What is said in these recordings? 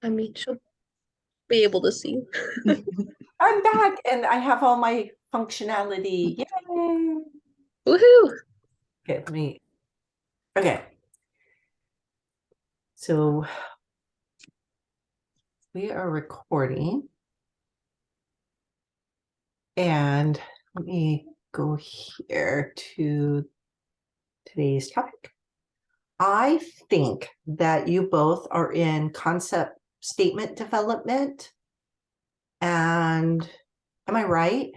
I mean, she'll be able to see. I'm back and I have all my functionality. Yay! Woohoo! Okay, okay. So we are recording and let me go here to today's topic. I think that you both are in concept statement development. And am I right?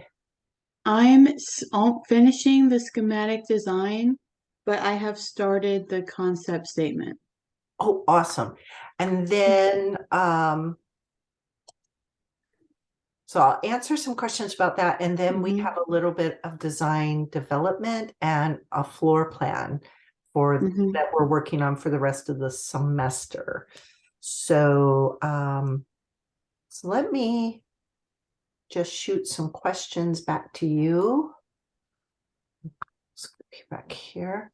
I'm finishing the schematic design, but I have started the concept statement. Oh, awesome. And then, so I'll answer some questions about that. And then we have a little bit of design development and a floor plan for that we're working on for the rest of the semester. So, so let me just shoot some questions back to you. Let's go back here.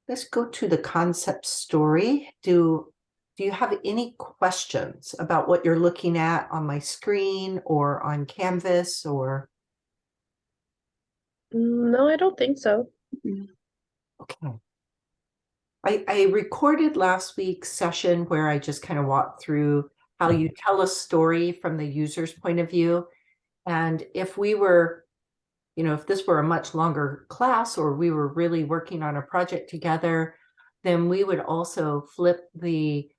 Let's go to the concept story. Do you have any questions about what you're looking at on my screen or on Canvas or? No, I don't think so. Okay. I recorded last week's session where I just kind of walked through how you tell a story from the user's point of view. And if we were, if this were a much longer class or we were really working on a project together, then we would also flip the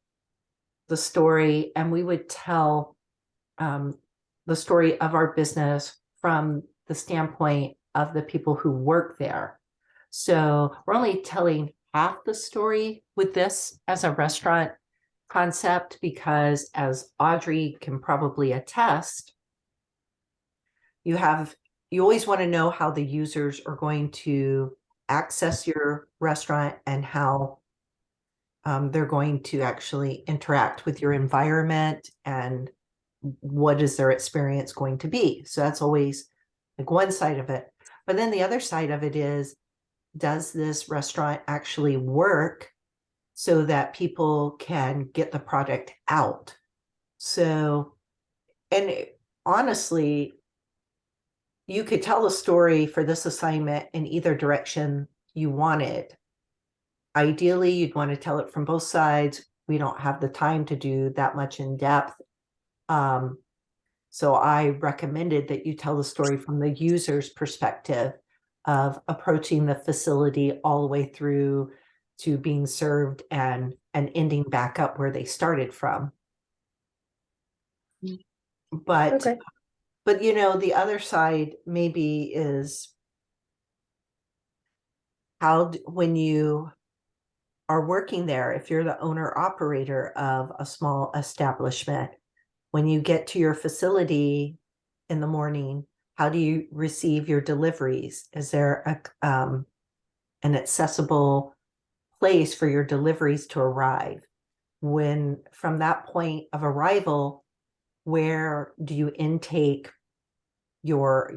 story and we would tell the story of our business from the standpoint of the people who work there. So we're only telling half the story with this as a restaurant concept because, as Audrey can probably attest, you always want to know how the users are going to access your restaurant and how they're going to actually interact with your environment and what is their experience going to be. So that's always like one side of it. But then the other side of it is, does this restaurant actually work so that people can get the product out? So, and honestly, you could tell the story for this assignment in either direction you wanted. Ideally, you'd want to tell it from both sides. We don't have the time to do that much in depth. So I recommended that you tell the story from the user's perspective of approaching the facility all the way through to being served and ending back up where they started from. But Okay. but the other side maybe is when you are working there, if you're the owner operator of a small establishment, when you get to your facility in the morning, how do you receive your deliveries? Is there an accessible place for your deliveries to arrive? When from that point of arrival, where do you intake your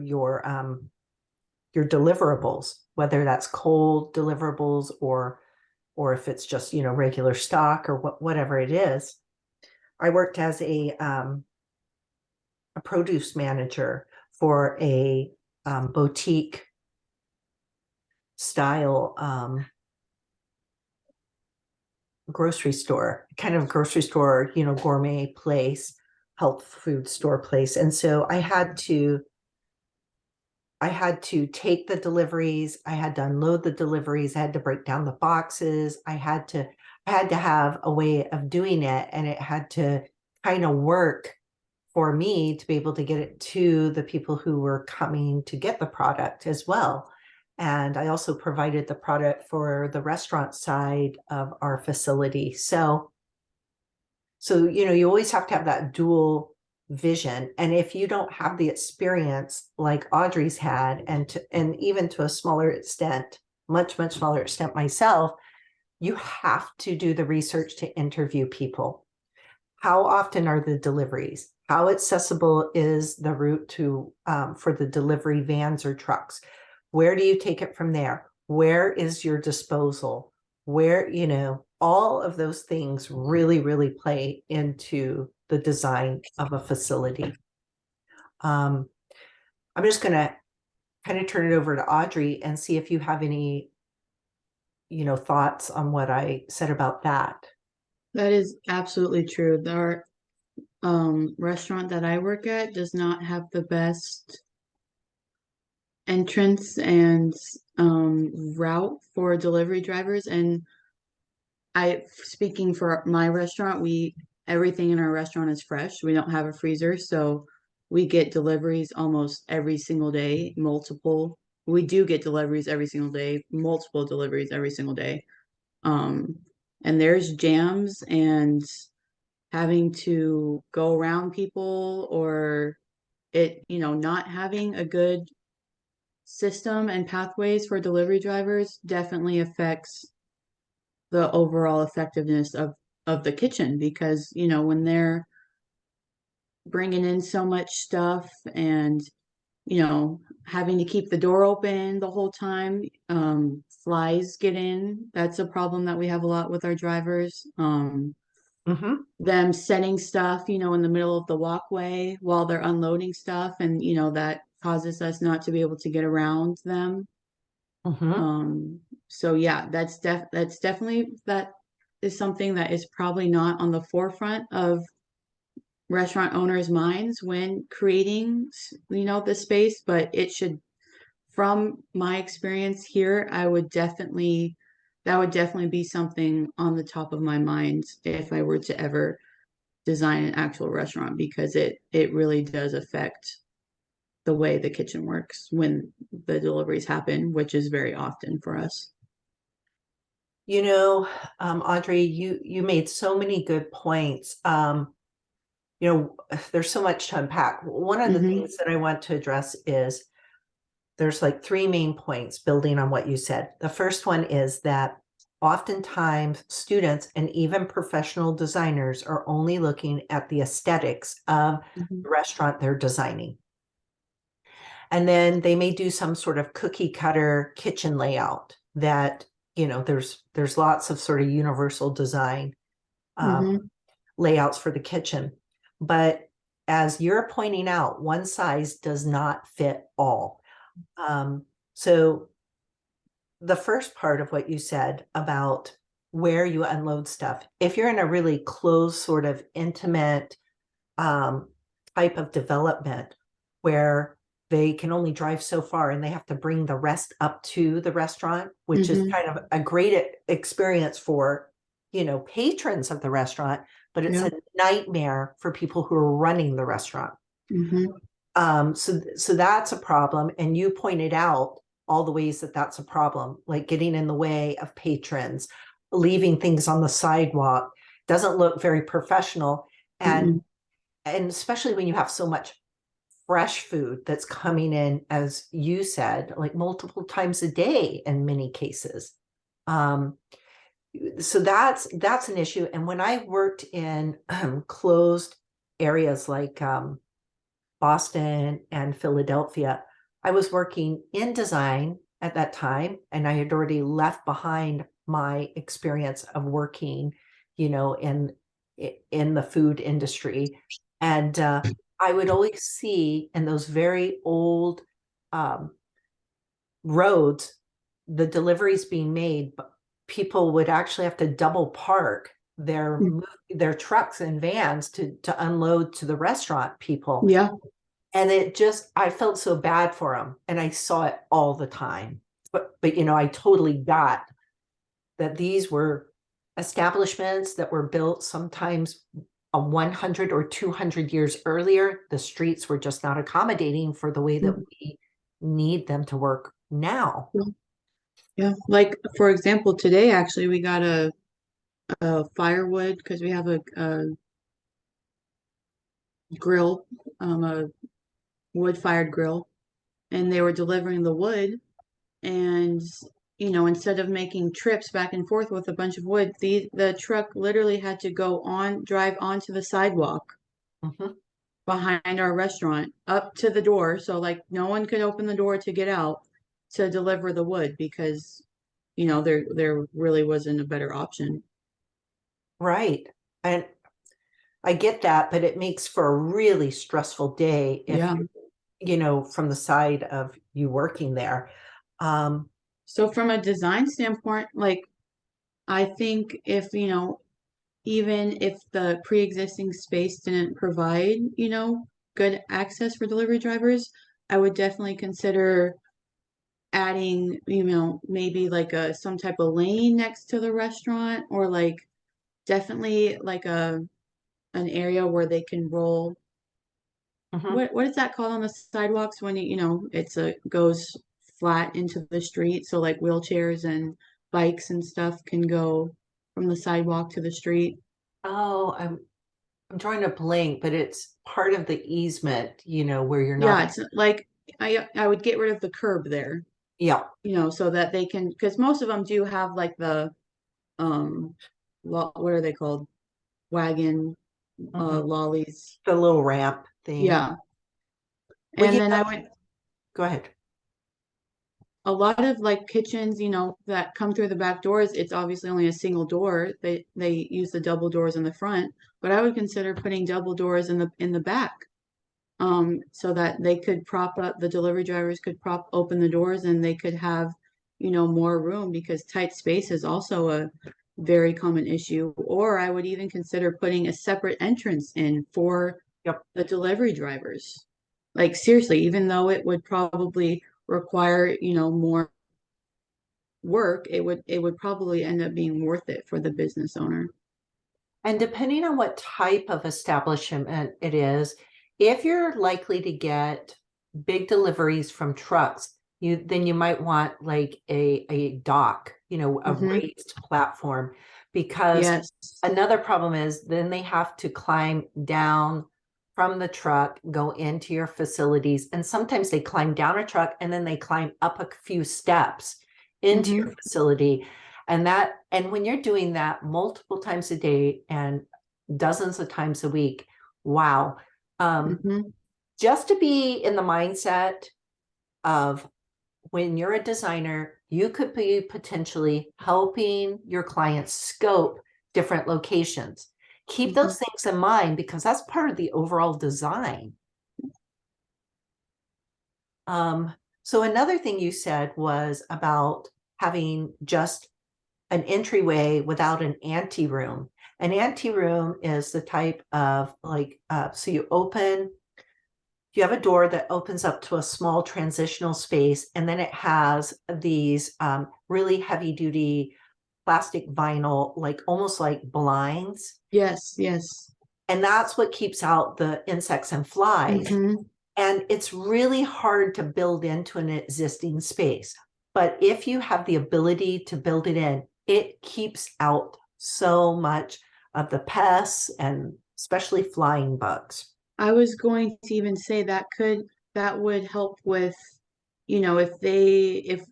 deliverables, whether that's cold deliverables or if it's just regular stock or whatever it is? I worked as a produce manager for a boutique style grocery store, kind of grocery store, gourmet place, health food store place. And so I had to take the deliveries, I had to unload the deliveries, I had to break down the boxes, I had to have a way of doing it, and it had to kind of work for me to be able to get it to the people who were coming to get the product as well. And I also provided the product for the restaurant side of our facility. So you always have to have that dual vision. And if you don't have the experience like Audrey's had, and even to a smaller extent, much smaller extent myself, you have to do the research to interview people. How often are the deliveries? How accessible is the route to for the delivery vans or trucks? Where do you take it from there? Where is your disposal? Where, all of those things really, really play into the design of a facility. I'm just going to kind of turn it over to Audrey and see if you have any, thoughts on what I said about that. That is absolutely true. Our restaurant that I work at does not have the best entrance and route for delivery drivers. And speaking for my restaurant, everything in our restaurant is fresh. We don't have a freezer, so we get deliveries almost every single day, multiple. We do get deliveries every single day, multiple deliveries every single day. And there's jams and having to go around people, or not having a good system and pathways for delivery drivers definitely affects the overall effectiveness of the kitchen, because when they're bringing in so much stuff and having to keep the door open the whole time, flies get in. That's a problem that we have a lot with our drivers. Them setting stuff in the middle of the walkway while they're unloading stuff, and that causes us not to be able to get around them. So yeah, that's definitely, that is something that is probably not on the forefront of restaurant owners' minds when creating, the space, but it should. From my experience here, that would definitely be something on the top of my mind if I were to ever design an actual restaurant, because it really does affect the way the kitchen works when the deliveries happen, which is very often for us. Audrey, you made so many good points. There's so much to unpack. One of the things that I want to address is there's like three main points building on what you said. The first one is that oftentimes students and even professional designers are only looking at the aesthetics of the restaurant they're designing. And then they may do some sort of cookie cutter kitchen layout that, there's lots of sort of universal design layouts for the kitchen. But as you're pointing out, one size does not fit all. So the first part of what you said about where you unload stuff, if you're in a really closed, sort of intimate type of development where they can only drive so far and they have to bring the rest up to the restaurant, which is kind of a great experience for, patrons of the restaurant, but it's a nightmare for people who are running the restaurant. So that's a problem. And you pointed out all the ways that that's a problem, like getting in the way of patrons, leaving things on the sidewalk, doesn't look very professional. And especially when you have so much fresh food that's coming in, as you said, like multiple times a day in many cases. So that's an issue. And when I worked in closed areas like Boston and Philadelphia, I was working in design at that time, and I had already left behind my experience of working, in the food industry. And I would always see in those very old roads, the deliveries being made, but people would actually have to double park their trucks and vans to unload to the restaurant people. Yeah. And I felt so bad for them, and I saw it all the time. But I totally got that these were establishments that were built sometimes 100 or 200 years earlier. The streets were just not accommodating for the way that we need them to work now. Yeah. Like, for example, today, actually, we got a firewood, because we have a grill, a wood-fired grill, and they were delivering the wood. And instead of making trips back and forth with a bunch of wood, the truck literally had to drive onto the sidewalk behind our restaurant up to the door, so like no one could open the door to get out to deliver the wood, because there really wasn't a better option. Right. And I get that, but it makes for a really stressful day if, Yeah. from the side of you working there. So from a design standpoint, like I think if, even if the pre-existing space didn't provide, good access for delivery drivers, I would definitely consider adding, maybe like some type of lane next to the restaurant, or like definitely like an area where they can roll. mhm. What is that called on the sidewalks when it's a goes flat into the street, so like wheelchairs and bikes and stuff can go from the sidewalk to the street. Oh, I'm drawing a blank, but it's part of the easement, where you're not. Yeah, it's like I would get rid of the curb there, Yeah. so that they can, because most of them do have like the um what are they called? Wagon Mhm. lollies. The little ramp thing. Yeah. Well, And then I would go ahead. a lot of like kitchens, that come through the back doors, it's obviously only a single door. They use the double doors in the front, but I would consider putting double doors in the back. So that they could prop up, the delivery drivers could prop open the doors and they could have, more room, because tight space is also a very common issue. Or I would even consider putting a separate entrance in for Yep. the delivery drivers. Like seriously, even though it would probably require, more work, it would probably end up being worth it for the business owner. And depending on what type of establishment it is, if you're likely to get big deliveries from trucks, then you might want like a dock, a Hmm. raised platform, because Yes. another problem is then they have to climb down from the truck, go into your facilities, and sometimes they climb down a truck and then they climb up a few steps into your Hmm. facility. And when you're doing that multiple times a day and dozens of times a week, wow. Hmm. Just to be in the mindset of when you're a designer, you could be potentially helping your clients scope different locations. Keep Hmm. those things in mind, because that's part of the overall design. So another thing you said was about having just an entryway without an anteroom. An anteroom is the type of so you have a door that opens up to a small transitional space, and then it has these really heavy duty plastic vinyl, like almost like blinds. Yes, yes. And that's what keeps out the insects and flies. Hmm. And it's really hard to build into an existing space. But if you have the ability to build it in, it keeps out so much of the pests and especially flying bugs. I was going to even say that would help with, if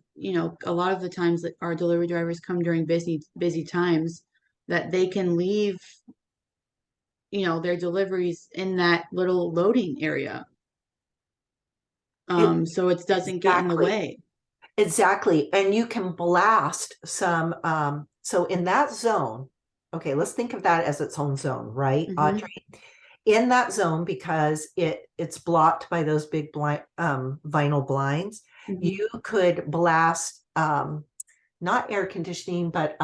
a lot of the times that our delivery drivers come during busy times, that they can leave, their deliveries in that little loading area. It, So it doesn't get in the exactly. way. Exactly. And you can blast some. So in that zone, okay, let's think of that as its own zone, right, Hmm. Audrey? In that zone, because it's blocked by those big vinyl blinds, Hmm. you could blast not air conditioning, but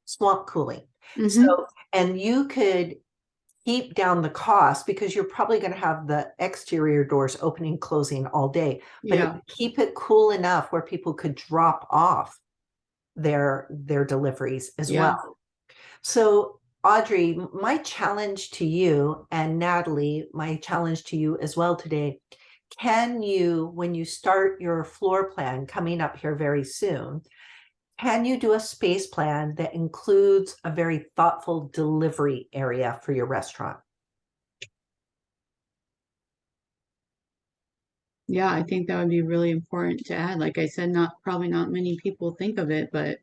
swamp cooling. Hmm. So, and you could keep down the cost, because you're probably going to have the exterior doors opening, closing all day, but it Yeah. would keep it cool enough where people could drop off their deliveries as Yeah. well. So, Audrey, my challenge to you, and Natalie, my challenge to you as well today, can you, when you start your floor plan coming up here very soon, can you do a space plan that includes a very thoughtful delivery area for your restaurant? Yeah, I think that would be really important to add. Like I said, probably not many people think of it, but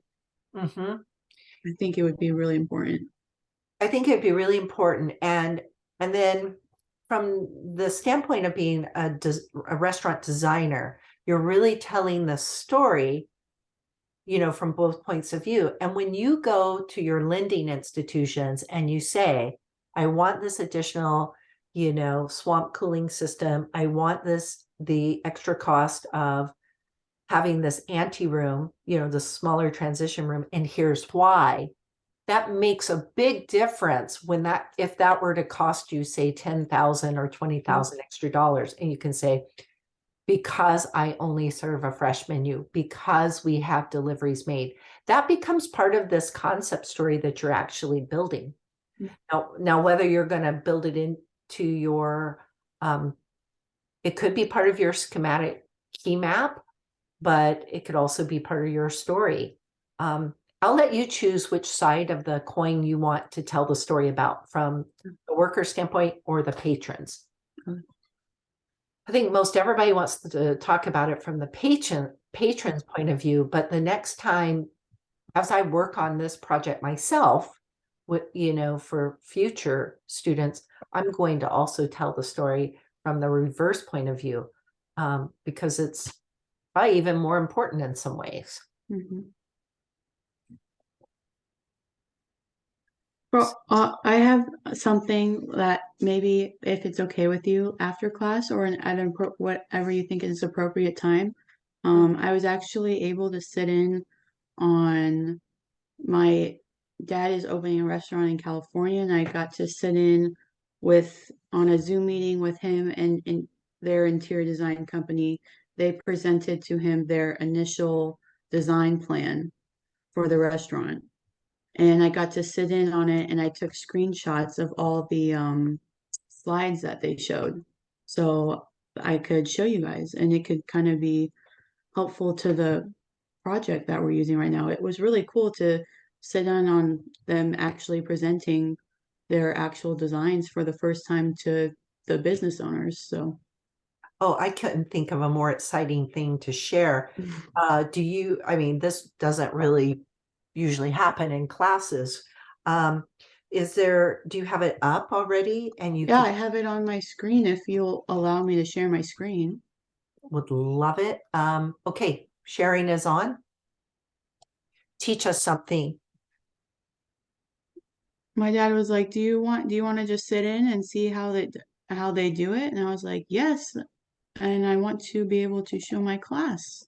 Mm-hmm. I think it would be really important. I think it'd be really important. And then from the standpoint of being a restaurant designer, you're really telling the story, from both points of view. And when you go to your lending institutions and you say, I want this additional, swamp cooling system, I want the extra cost of having this anteroom, the smaller transition room, and here's why. That makes a big difference if that were to cost you, say, $10,000 or $20,000 extra dollars, and you can say, because I only serve a fresh menu, because we have deliveries made, that becomes part of this concept story that you're actually building. Now, whether you're going to build it into your, it could be part of your schematic key map, but it could also be part of your story. I'll let you choose which side of the coin you want to tell the story about, from the worker standpoint or the patrons. I think most everybody wants to talk about it from the patron's point of view, but the next time, as I work on this project myself, for future students, I'm going to also tell the story from the reverse point of view, because it's probably even more important in some ways. Mm-hmm. Well, I have something that maybe, if it's okay with you, after class or whatever you think is appropriate time. I was actually able to sit in on, my dad is opening a restaurant in California, and I got to sit in on a Zoom meeting with him and their interior design company. They presented to him their initial design plan for the restaurant. And I got to sit in on it, and I took screenshots of all the slides that they showed. So I could show you guys, and it could kind of be helpful to the project that we're using right now. It was really cool to sit in on them actually presenting their actual designs for the first time to the business owners. So, oh, I couldn't think of a more exciting thing to share. This doesn't really usually happen in classes. Do you have it up already? And yeah, I have it on my screen if you'll allow me to share my screen. Would love it. Okay, sharing is on. Teach us something. My dad was like, do you want to just sit in and see how they do it? And I was like, yes. And I want to be able to show my class.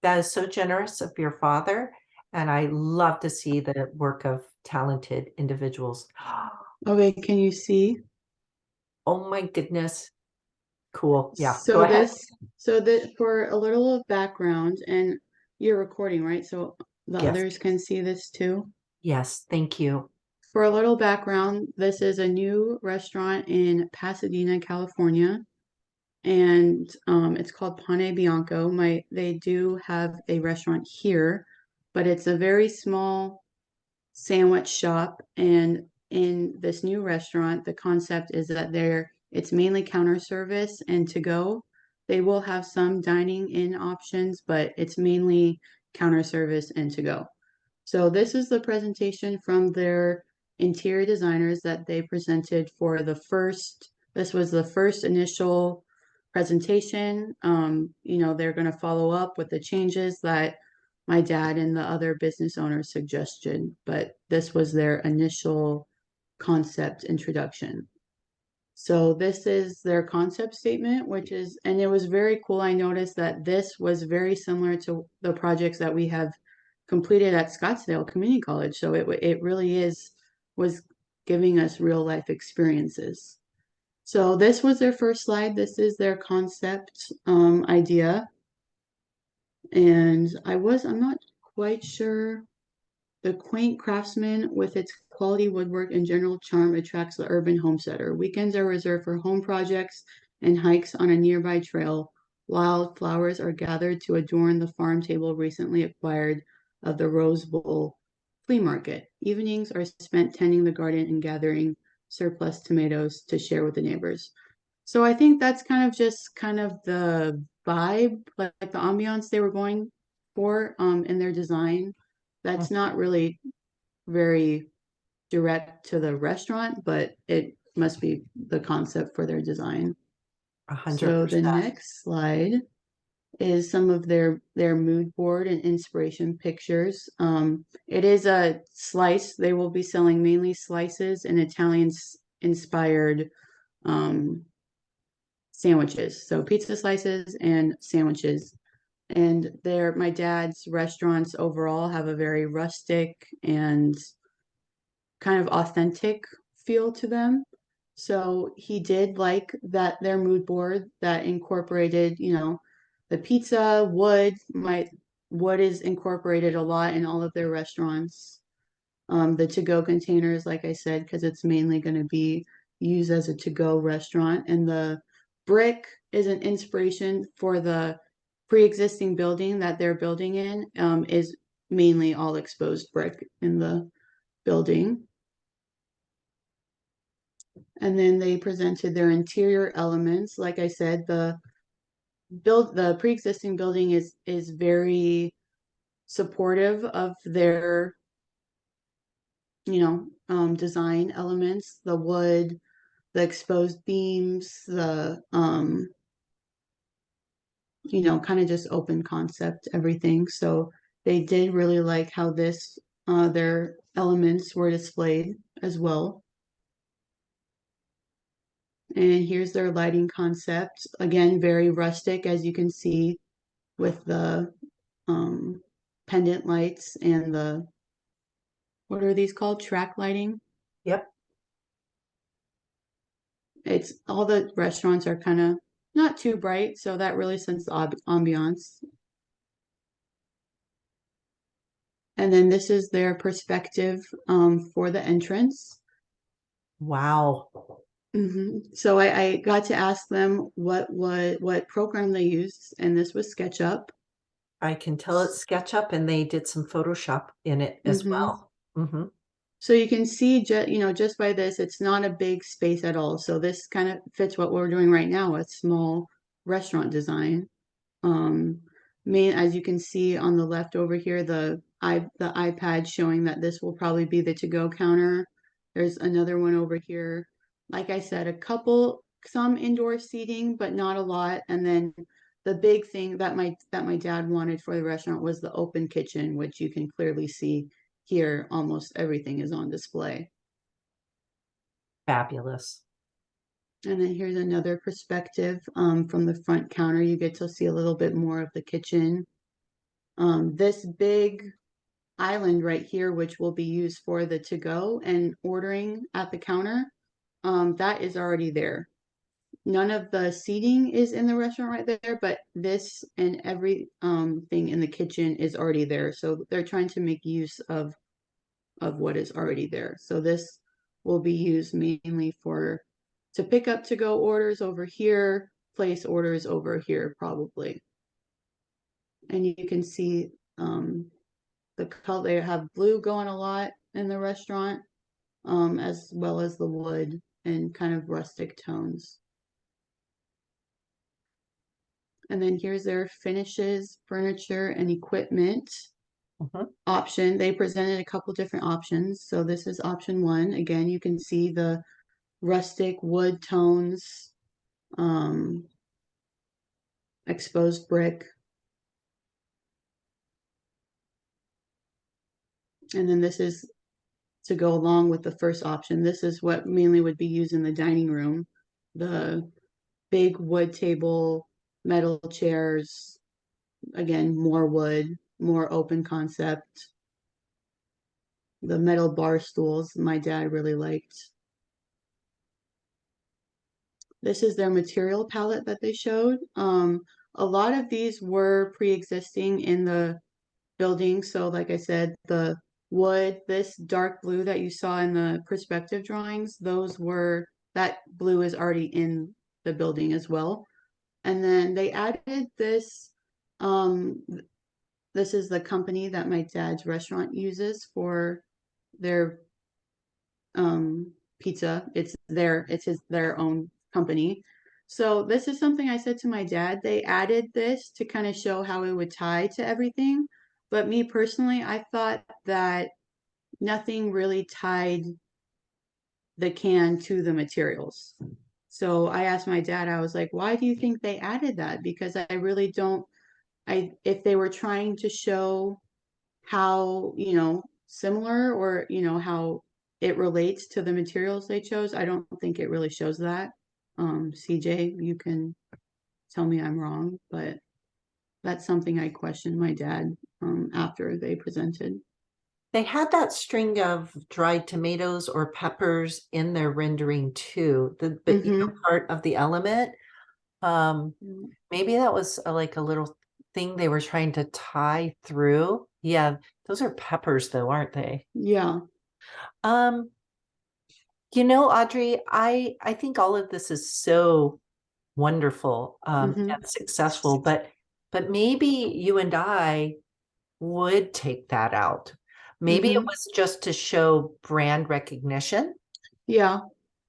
That is so generous of your father. And I love to see the work of talented individuals. Okay, can you see? Oh my goodness. Cool. Yeah, So go ahead. for a little of background, and you're recording, right? So the Yes. others can see this too. Yes, thank you. For a little background, this is a new restaurant in Pasadena, California, and it's called Pane Bianco. They do have a restaurant here, but it's a very small sandwich shop. And in this new restaurant, the concept is that it's mainly counter service and to go. They will have some dining in options, but it's mainly counter service and to go. So this is the presentation from their interior designers that they presented for this was the first initial presentation. They're going to follow up with the changes that my dad and the other business owners suggested, but this was their initial concept introduction. So this is their concept statement, and it was very cool. I noticed that this was very similar to the projects that we have completed at Scottsdale Community College. So it really was giving us real life experiences. So this was their first slide. This is their concept idea. And I'm not quite sure. The quaint craftsman with its quality woodwork and general charm attracts the urban homesteader. Weekends are reserved for home projects and hikes on a nearby trail. Wild flowers are gathered to adorn the farm table recently acquired of the Rose Bowl flea market. Evenings are spent tending the garden and gathering surplus tomatoes to share with the neighbors. So I think that's kind of the vibe, like the ambiance they were going for in their design. That's not really very direct to the restaurant, but it must be the concept for their design. So the 100%. next slide is some of their mood board and inspiration pictures. It is a slice. They will be selling mainly slices and Italian inspired sandwiches. So pizza slices and sandwiches. And my dad's restaurants overall have a very rustic and kind of authentic feel to them. So he did like that their mood board that incorporated, the pizza, wood is incorporated a lot in all of their restaurants. The to-go containers, like I said, because it's mainly going to be used as a to-go restaurant. And the brick is an inspiration for the pre-existing building that they're building in, is mainly all exposed brick in the building. And then they presented their interior elements. Like I said, the pre-existing building is very supportive of their design elements, the wood, the exposed beams, the kind of just open concept, everything. So they did really like how their elements were displayed as well. And here's their lighting concept. Again, very rustic, as you can see, with the pendant lights and what are these called? Track lighting. Yep. It's all the restaurants are kind of not too bright, so that really sends the ambiance. And then this is their perspective for the entrance. Wow. So I got to ask them what program they used, and this was SketchUp. I can tell it's SketchUp, and they did some Photoshop in it as well. So you can see, just by this, it's not a big space at all. So this kind of fits what we're doing right now, a small restaurant design. As you can see on the left over here, the iPad showing that this will probably be the to-go counter. There's another one over here. Like I said, some indoor seating, but not a lot. And then the big thing that my dad wanted for the restaurant was the open kitchen, which you can clearly see here. Almost everything is on display. Fabulous. And then here's another perspective from the front counter. You get to see a little bit more of the kitchen. This big island right here, which will be used for the to-go and ordering at the counter, that is already there. None of the seating is in the restaurant right there, but this and every thing in the kitchen is already there. So they're trying to make use of what is already there. So this will be used mainly to pick up to-go orders over here, place orders over here probably. And you can see the color, they have blue going a lot in the restaurant, as well as the wood and kind of rustic tones. And then here's their finishes, furniture, and equipment option. They presented a couple different options. So this is option 1. Again, you can see the rustic wood tones, exposed brick. And then this is to go along with the first option. This is what mainly would be used in the dining room. The big wood table, metal chairs, again, more wood, more open concept. The metal bar stools my dad really liked. This is their material palette that they showed. A lot of these were pre-existing in the building. So like I said, the wood, this dark blue that you saw in the perspective drawings, that blue is already in the building as well. And then they added this, this is the company that my dad's restaurant uses for their pizza. It's their own company. So this is something I said to my dad. They added this to kind of show how it would tie to everything. But me personally, I thought that nothing really tied the can to the materials. So I asked my dad, I was like, why do you think they added that? Because I really don't if they were trying to show how, similar or, how it relates to the materials they chose, I don't think it really shows that. CJ, you can tell me I'm wrong, but that's something I questioned my dad after they presented. They had that string of dried tomatoes or peppers in their rendering too, part of the element. Maybe that was like a little thing they were trying to tie through. Yeah, those are peppers though, aren't they? Yeah. Audrey, I think all of this is so wonderful and successful, but maybe you and I would take that out. Maybe it was just to show brand recognition. Yeah.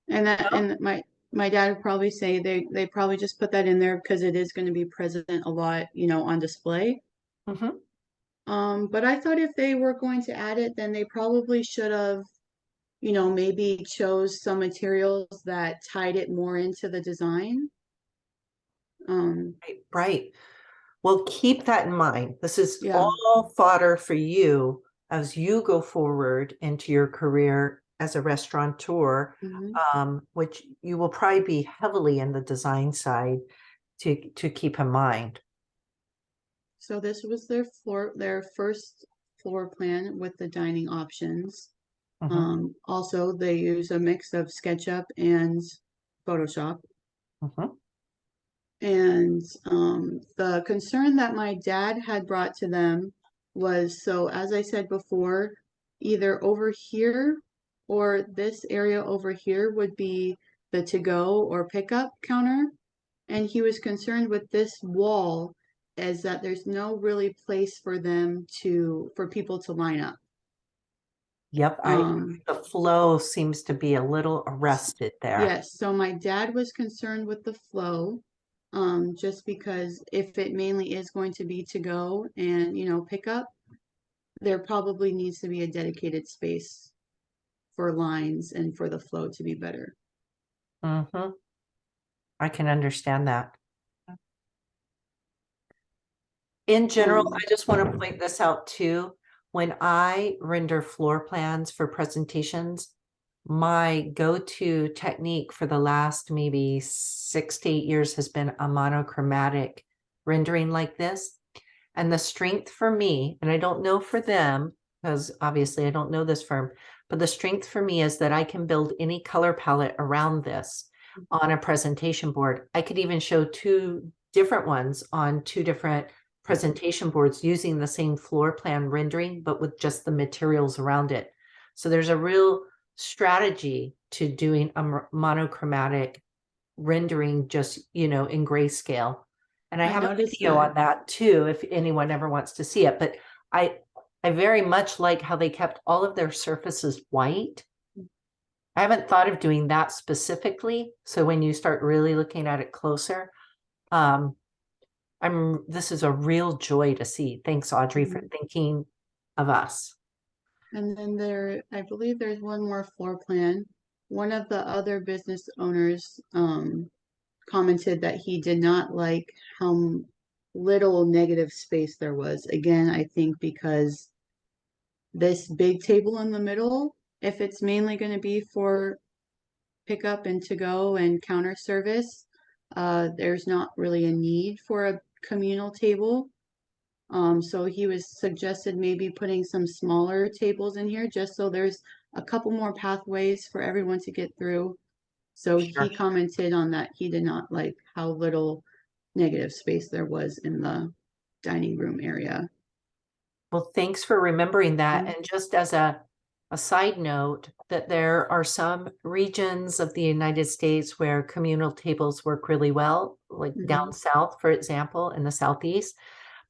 And my dad would probably say they probably just put that in there because it is going to be present a lot, on display. But I thought if they were going to add it, then they probably should have, maybe chose some materials that tied it more into the design. Right. Well, keep that in mind. This is Yeah. all fodder for you as you go forward into your career as a restaurateur, which you will probably be heavily in the design side to keep in mind. So this was their first floor plan with the dining options. Also, they use a mix of SketchUp and Photoshop. And the concern that my dad had brought to them was, so as I said before, either over here or this area over here would be the to-go or pickup counter. And he was concerned with this wall is that there's no really place for people to line up. Yep, the flow seems to be a little arrested there. Yes, so my dad was concerned with the flow, just because if it mainly is going to be to go and, pick up, there probably needs to be a dedicated space for lines and for the flow to be better. I can understand that. In general, I just want to point this out too. When I render floor plans for presentations, my go-to technique for the last maybe 6 to 8 years has been a monochromatic rendering like this. And the strength for me, and I don't know for them, because obviously I don't know this firm, but the strength for me is that I can build any color palette around this on a presentation board. I could even show 2 different ones on 2 different presentation boards using the same floor plan rendering, but with just the materials around it. So there's a real strategy to doing a monochromatic rendering just, in grayscale. And I have a video on that too, if anyone ever wants to see it. But I very much like how they kept all of their surfaces white. I haven't thought of doing that specifically. So when you start really looking at it closer, this is a real joy to see. Thanks, Audrey, for thinking of us. And then I believe there's one more floor plan. One of the other business owners commented that he did not like how little negative space there was. Again, I think because this big table in the middle, if it's mainly going to be for pickup and to go and counter service, there's not really a need for a communal table. So he was suggested maybe putting some smaller tables in here just so there's a couple more pathways for everyone to get through. So he commented on that. He did not like how little negative space there was in the dining room area. Well, thanks for remembering that. And just as a side note, that there are some regions of the United States where communal tables work really well, like down south, for example, in the Southeast.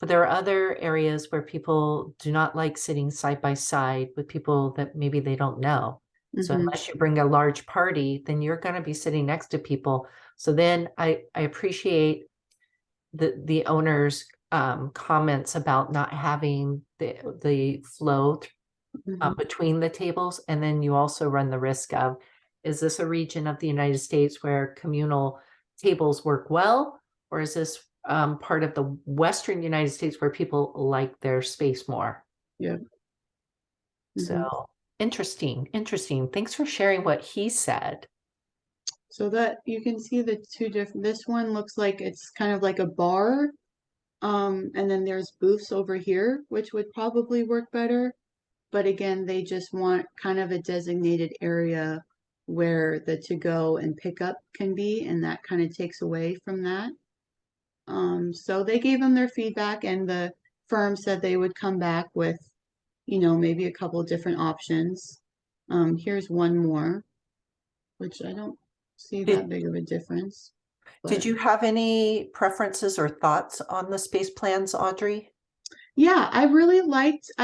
But there are other areas where people do not like sitting side by side with people that maybe they don't know. So unless you bring a large party, then you're going to be sitting next to people. So then I appreciate the owner's comments about not having the flow between the tables. And then you also run the risk of, is this a region of the United States where communal tables work well? Or is this part of the Western United States where people like their space more. Yeah. So interesting, interesting. Thanks for sharing what he said. So that you can see the two different, this one looks like it's kind of like a bar. And then there's booths over here, which would probably work better. But again, they just want kind of a designated area where the to-go and pickup can be, and that kind of takes away from that. So they gave them their feedback, and the firm said they would come back with, maybe a couple different options. Here's one more, which I don't see that big of a difference. Did But you have any preferences or thoughts on the space plans, Audrey? yeah, I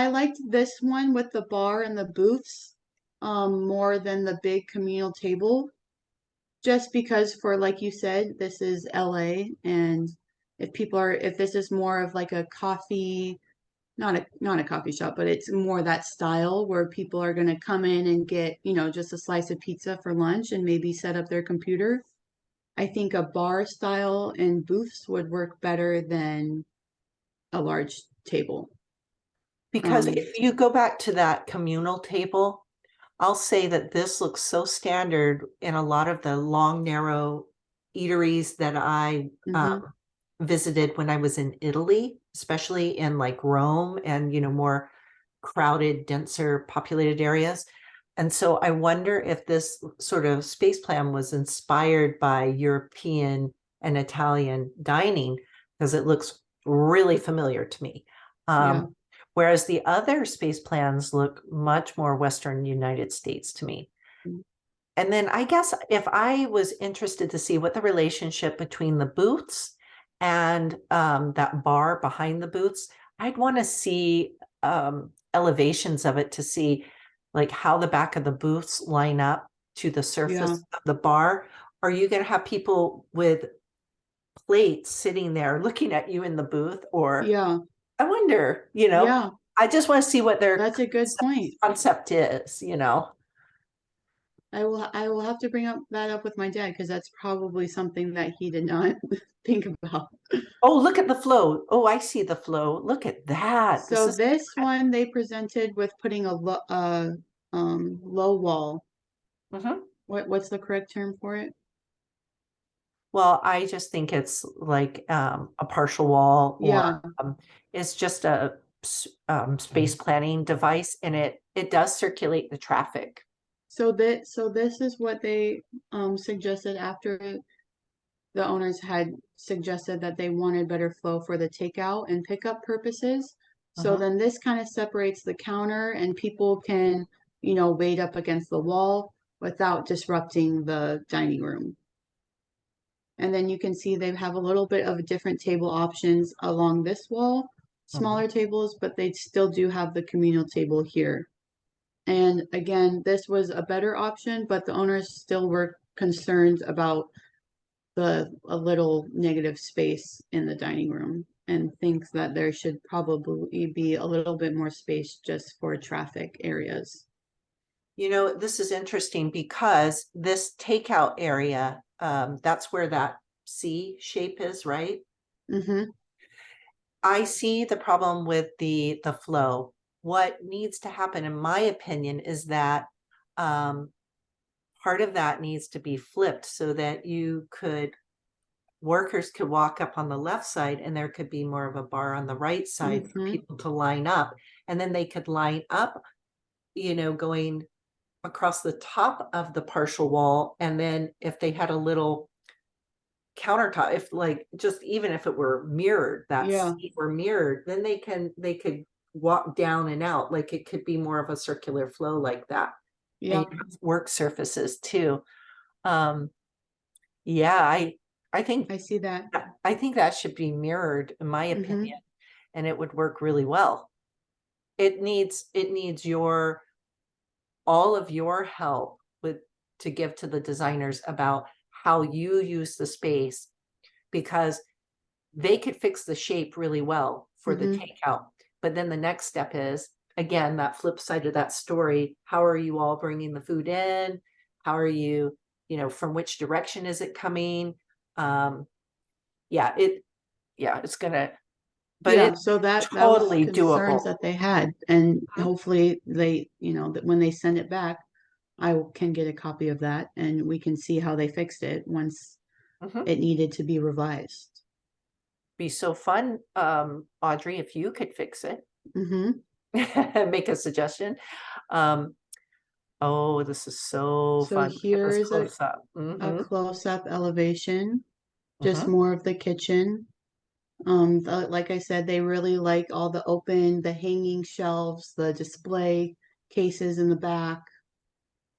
liked this one with the bar and the booths, more than the big communal table. Just because for, like you said, this is LA, and if this is more of like a coffee, not a coffee shop, but it's more that style where people are going to come in and get, just a slice of pizza for lunch and maybe set up their computer. I think a bar style and booths would work better than a large table. Because if you go back to that communal table, I'll say that this looks so standard in a lot of the long, narrow eateries that I visited when I was in Italy, especially in like Rome and, more crowded, denser populated areas. And so I wonder if this sort of space plan was inspired by European and Italian dining, because it looks really familiar to me. Yeah. Whereas the other space plans look much more Western United States to me. And then I guess if I was interested to see what the relationship between the booths and that bar behind the booths, I'd want to see elevations of it to see like how the back of the booths line up to the surface of the bar. Are you going to have people with plates sitting there looking at you in the booth? Or I wonder, I just want to see what their That's a good point. concept is, I will have to bring that up with my dad, because that's probably something that he did not think about. Oh, look at the flow. Oh, I see the flow. Look at that. So this one they presented with putting a low wall. What's the correct term for it? Well, I just think it's like a partial wall, or it's just a space planning device, and it does circulate the traffic. So this is what they suggested after the owners had suggested that they wanted better flow for the takeout and pickup purposes. So then this kind of separates the counter, and people can, wait up against the wall without disrupting the dining room. And then you can see they have a little bit of different table options along this wall, smaller tables, but they still do have the communal table here. And again, this was a better option, but the owners still were concerned about a little negative space in the dining room, and thinks that there should probably be a little bit more space just for traffic areas. This is interesting because this takeout area, that's where that C shape is, right? I see the problem with the flow. What needs to happen, in my opinion, is that part of that needs to be flipped so that workers could walk up on the left side, and there could be more of a bar on the right side for people to line up. And then they could line up, going across the top of the partial wall. And then if they had a little countertop, if like, just even if it were mirrored, seat were mirrored, then they could walk down and out. Like it could be more of a circular flow like that. And work surfaces too. I think I see that. I think that should be mirrored, in my opinion, and it would work really well. It needs all of your help to give to the designers about how you use the space, because they could fix the shape really well for the takeout. But then the next step is, again, that flip side of that story. How are you all bringing the food in? How are you, from which direction is it coming? yeah, it's gonna, but Yeah, it's so that was totally concerns doable. that they had, and Mhm. hopefully they, that when they send it back, I can get a copy of that and we can see how they fixed it once Mhm. it needed to be revised. Be so fun, Audrey, if you could fix it. Mm-hmm. Make a suggestion. Um, oh, this is so So fun. Look at this here's close up. a close-up elevation, just Mhm. more of the kitchen. Like I said, they really like all the hanging shelves, the display cases in the back.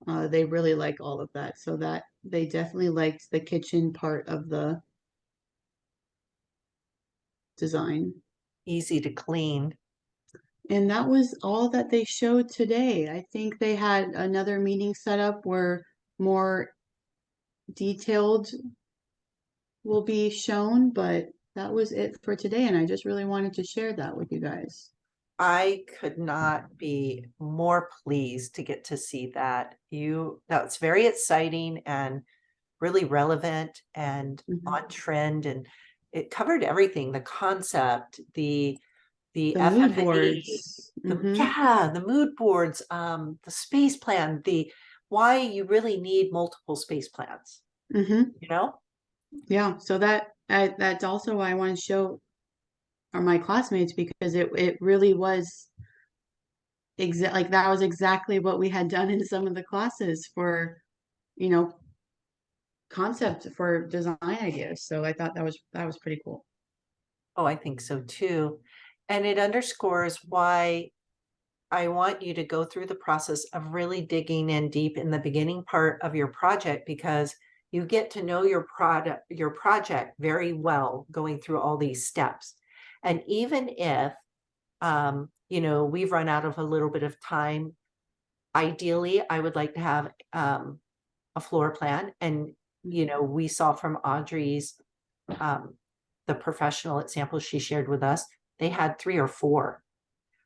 They really like all of that. So that they definitely liked the kitchen part of the design. Easy to clean. And that was all that they showed today. I think they had another meeting set up where more detailed will be shown, but that was it for today. And I just really wanted to share that with you guys. I could not be more pleased to get to see that. That's very exciting and really relevant and Mhm. on trend, and it covered everything, the concept, the The mood FF&E, boards. the mood boards, the space plan, the why you really need multiple space plans, Mm-hmm. you know? Yeah. So that's also why I want to show my classmates, because it really was like that was exactly what we had done in some of the classes for, you know, concept for design ideas. So I thought that was pretty cool. Oh, I think so too. And it underscores why I want you to go through the process of really digging in deep in the beginning part of your project, because you get to know your project very well going through all these steps. And even if, we've run out of a little bit of time, ideally, I would like to have a floor plan. And, we saw from Audrey's, the professional examples she shared with us, they had 3 or 4.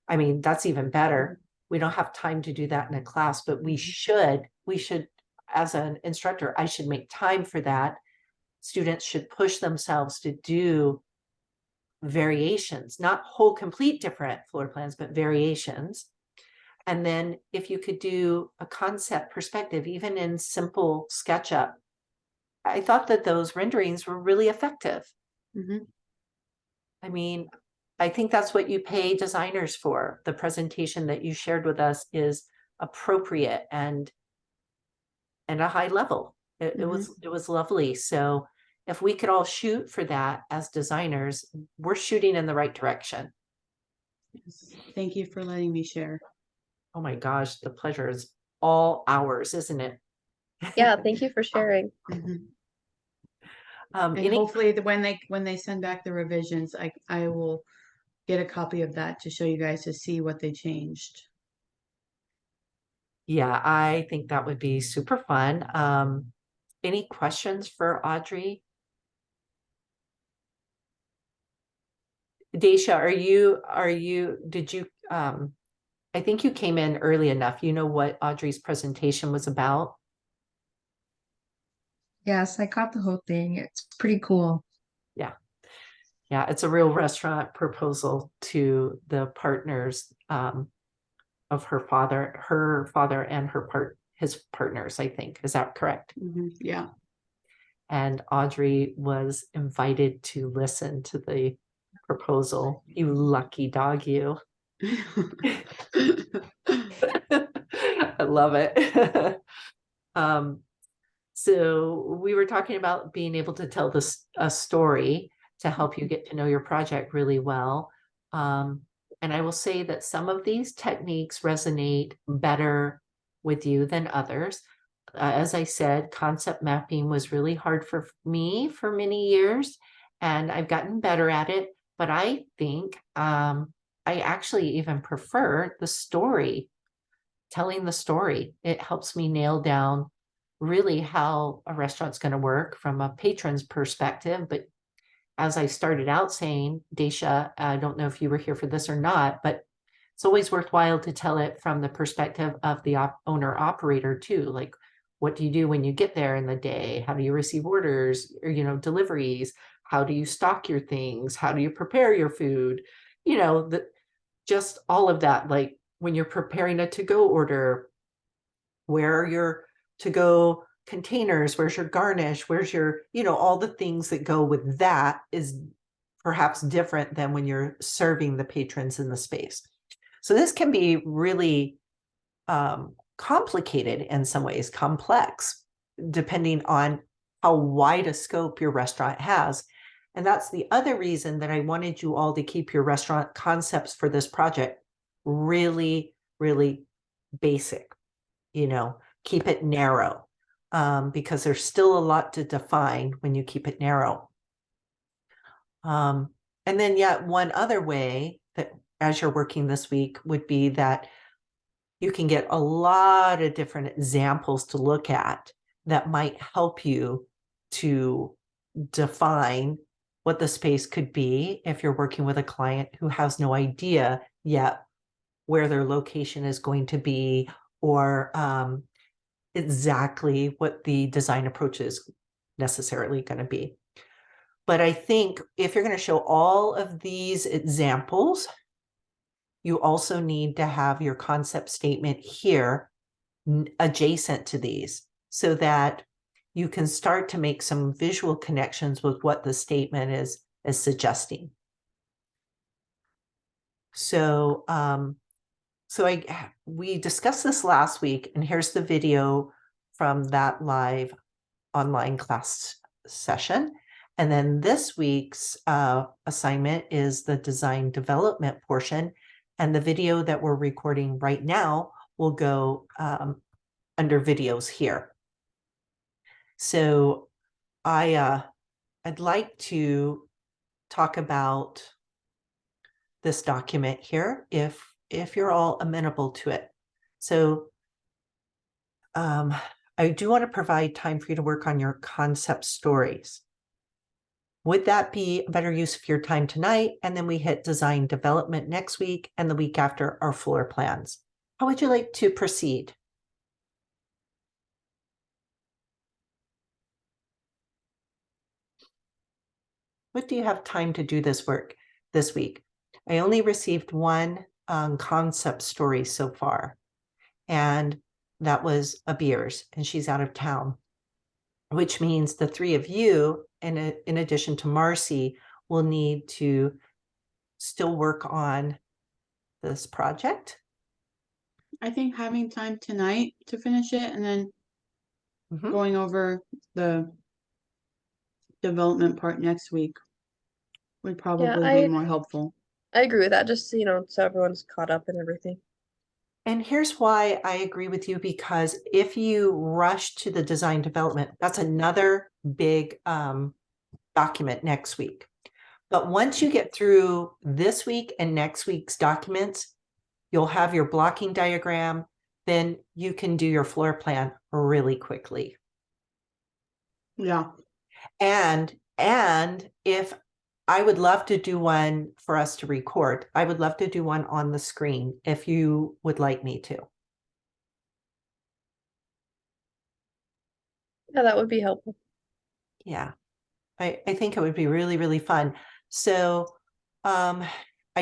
I mean, that's even better. We don't have time to do that in a class, but we should, as an instructor, I should make time for that. Students should push themselves to do variations, not whole complete different floor plans, but variations. And then if you could do a concept perspective, even in simple SketchUp, I thought that those renderings were really effective. Mm-hmm. I mean, I think that's what you pay designers for. The presentation that you shared with us is appropriate and a high level. It was lovely. So if we could all shoot for that as designers, we're shooting in the right direction. Yes. Thank you for letting me share. Oh my gosh, the pleasure is all ours, isn't it? Yeah, thank you for sharing. Mm-hmm. And Any hopefully when they send back the revisions, I will get a copy of that to show you guys to see what they changed. Yeah, I think that would be super fun. Any questions for Audrey? Daisha, did you, I think you came in early enough. You know what Audrey's presentation was about? Yes, I caught the whole thing. It's pretty cool. Yeah. Yeah, it's a real restaurant proposal to the partners of her father and his partners, I think. Is that correct? Mm-hmm. Yeah. And Audrey was invited to listen to the proposal. You lucky dog, you. I love it. So we were talking about being able to tell a story to help you get to know your project really well. And I will say that some of these techniques resonate better with you than others. As I said, concept mapping was really hard for me for many years, and I've gotten better at it. But I think I actually even prefer the story, telling the story. It helps me nail down really how a restaurant's going to work from a patron's perspective. But as I started out saying, Daisha, I don't know if you were here for this or not, but it's always worthwhile to tell it from the perspective of the owner operator too. Like, what do you do when you get there in the day? How do you receive orders or, deliveries? how do you stock your things? How do you prepare your food? You know, just all of that. Like when you're preparing a to-go order, where are your to-go containers? Where's your garnish? Where's your, all the things that go with that is perhaps different than when you're serving the patrons in the space. So this can be really complicated in some ways, complex, depending on how wide a scope your restaurant has. And that's the other reason that I wanted you all to keep your restaurant concepts for this project really, really basic, keep it narrow, because there's still a lot to define when you keep it narrow. And then yet one other way that as you're working this week would be that you can get a lot of different examples to look at that might help you to define what the space could be if you're working with a client who has no idea yet where their location is going to be, or exactly what the design approach is necessarily going to be. But I think if you're going to show all of these examples, you also need to have your concept statement here adjacent to these so that you can start to make some visual connections with what the statement is suggesting. So, we discussed this last week, and here's the video from that live online class session. And then this week's assignment is the design development portion. And the video that we're recording right now will go under videos here. So I'd like to talk about this document here if you're all amenable to it. So I do want to provide time for you to work on your concept stories. Would that be a better use of your time tonight? And then we hit design development next week, and the week after our floor plans. How would you like to proceed? What do you have time to do this work this week? I only received one concept story so far, and that was Abir's, and she's out of town, which means the three of you, in addition to Marcy, will need to still work on this project. I think having time tonight to finish it and then going over the development part next week would probably be more helpful. I agree with that, just so everyone's caught up and everything. And here's why I agree with you, because if you rush to the design development, that's another big document next week. But once you get through this week and next week's documents, you'll have your blocking diagram, then you can do your floor plan really quickly. Yeah. And if I would love to do one for us to record, I would love to do one on the screen if you would like me to. Yeah, that would be helpful. Yeah, I think it would be really, really fun. So I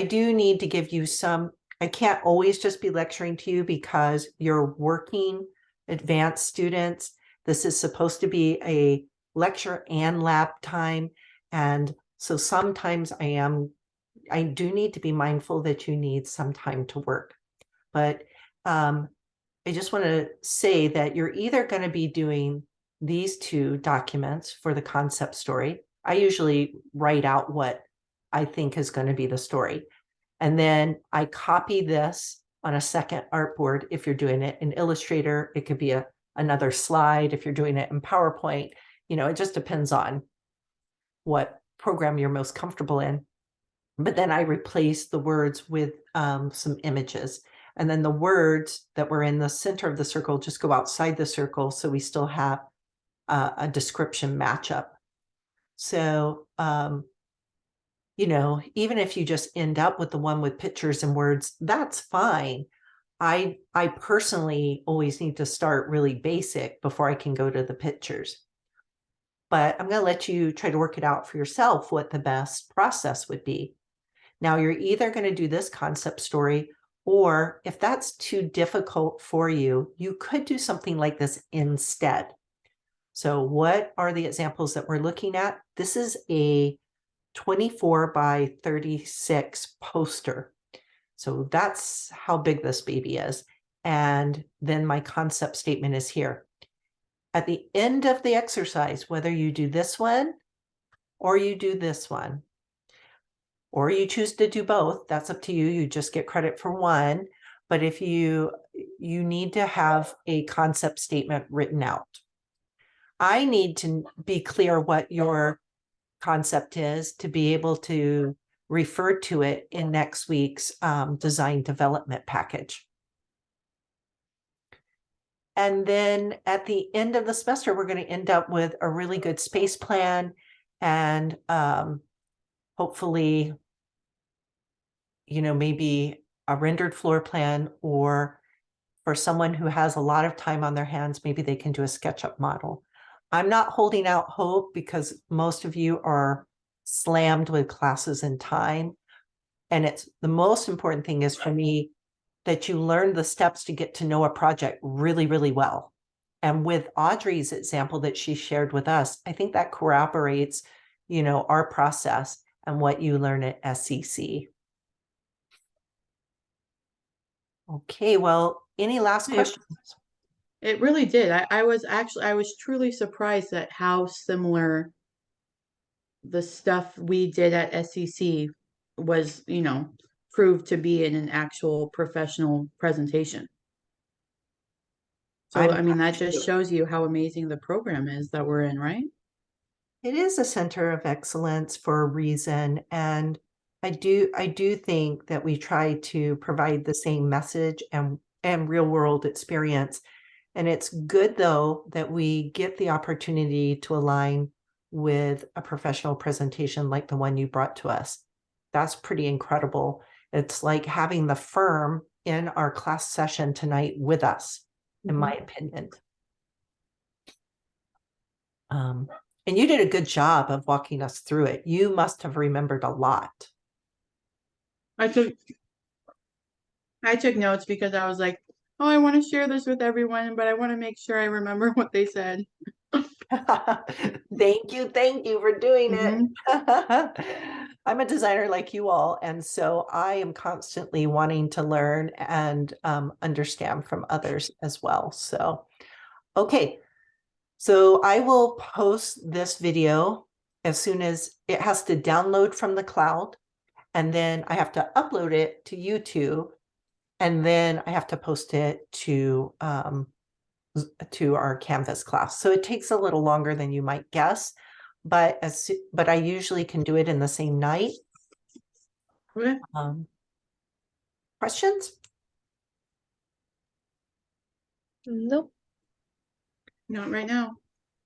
do need to give you some, I can't always just be lecturing to you because you're working advanced students. This is supposed to be a lecture and lab time. And so sometimes I do need to be mindful that you need some time to work. But I just want to say that you're either going to be doing these two documents for the concept story. I usually write out what I think is going to be the story. And then I copy this on a second artboard. If you're doing it in Illustrator, it could be another slide. If you're doing it in PowerPoint, it just depends on what program you're most comfortable in. But then I replace the words with some images. And then the words that were in the center of the circle just go outside the circle. So we still have a description matchup. So, even if you just end up with the one with pictures and words, that's fine. I personally always need to start really basic before I can go to the pictures. but I'm going to let you try to work it out for yourself what the best process would be. Now, you're either going to do this concept story, or if that's too difficult for you, you could do something like this instead. So what are the examples that we're looking at? This is a 24 by 36 poster. So that's how big this baby is. And then my concept statement is here. At the end of the exercise, whether you do this one or you do this one, or you choose to do both, that's up to you. You just get credit for one. But if you need to have a concept statement written out. I need to be clear what your concept is to be able to refer to it in next week's design development package. And then at the end of the semester, we're going to end up with a really good space plan and hopefully, maybe a rendered floor plan, or for someone who has a lot of time on their hands, maybe they can do a SketchUp model. I'm not holding out hope because most of you are slammed with classes and time. And it's the most important thing is for me that you learn the steps to get to know a project really, really well. And with Audrey's example that she shared with us, I think that corroborates, our process and what you learn at SCC. Okay, well, any last questions? It really did. I was truly surprised at how similar the stuff we did at SCC was, proved to be in an actual professional presentation. So, I mean, that just shows you how amazing the program is that we're in, right? It is a center of excellence for a reason. And I do think that we try to provide the same message and real world experience. And it's good, though, that we get the opportunity to align with a professional presentation like the one you brought to us. That's pretty incredible. It's like having the firm in our class session tonight with us, in my opinion. And you did a good job of walking us through it. You must have remembered a lot. I took notes because I was like, oh, I want to share this with everyone, but I want to make sure I remember what they said. Thank you for doing it. I'm a designer like you all, and so I am constantly wanting to learn and understand from others as well. So, okay. So I will post this video as soon as it has to download from the cloud, and then I have to upload it to YouTube, and then I have to post it to our Canvas class. So it takes a little longer than you might guess, but I usually can do it in the same night. Okay. Questions? Nope. Not right now.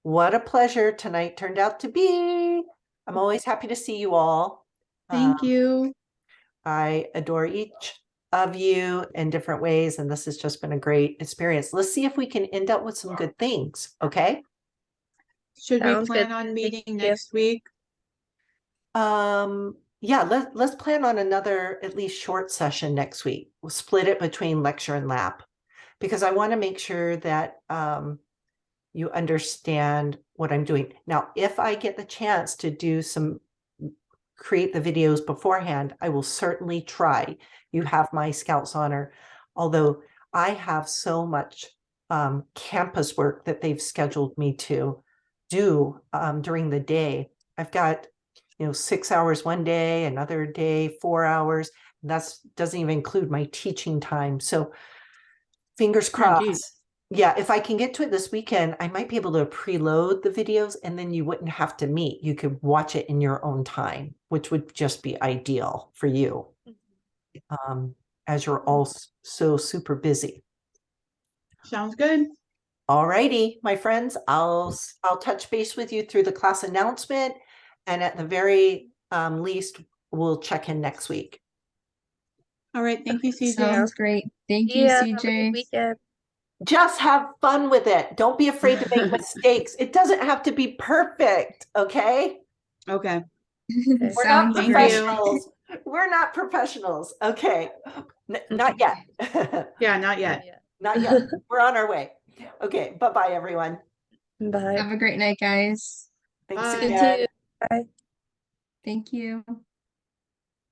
What a pleasure tonight turned out to be. I'm always happy to see you all. Thank you. I adore each of you in different ways, and this has just been a great experience. Let's see if we can end up with some good things, okay? Should we Sounds plan good. on Thank meeting you. next week? Yeah, let's plan on another at least short session next week. We'll split it between lecture and lab, because I want to make sure that you understand what I'm doing. Now, if I get the chance to create the videos beforehand, I will certainly try. You have my Scout's honor, although I have so much campus work that they've scheduled me to do during the day. I've got 6 hours one day, another day 4 hours. That doesn't even include my teaching time. So fingers crossed. Yeah, if I can get to it this weekend, I might be able to preload the videos, and then you wouldn't have to meet. You could watch it in your own time, which would just be ideal for you, as you're all so super busy. Sounds good. All righty, my friends, I'll touch base with you through the class announcement, and at the very least, we'll check in next week. All right. Thank you, CJ. Sounds great. Thank you, Yeah, have a good CJ. weekend. Just have fun with it. Don't be afraid to make mistakes. It doesn't have to be perfect, okay? Okay. We're not Sounds Thank great. you. professionals. We're not professionals. Okay. Not yet. Yeah, not yet. Yeah. Not yet. We're on our way. Okay. Bye-bye, everyone. Bye. Have a great night, guys. Thanks Bye. You again. too. Bye. Thank you.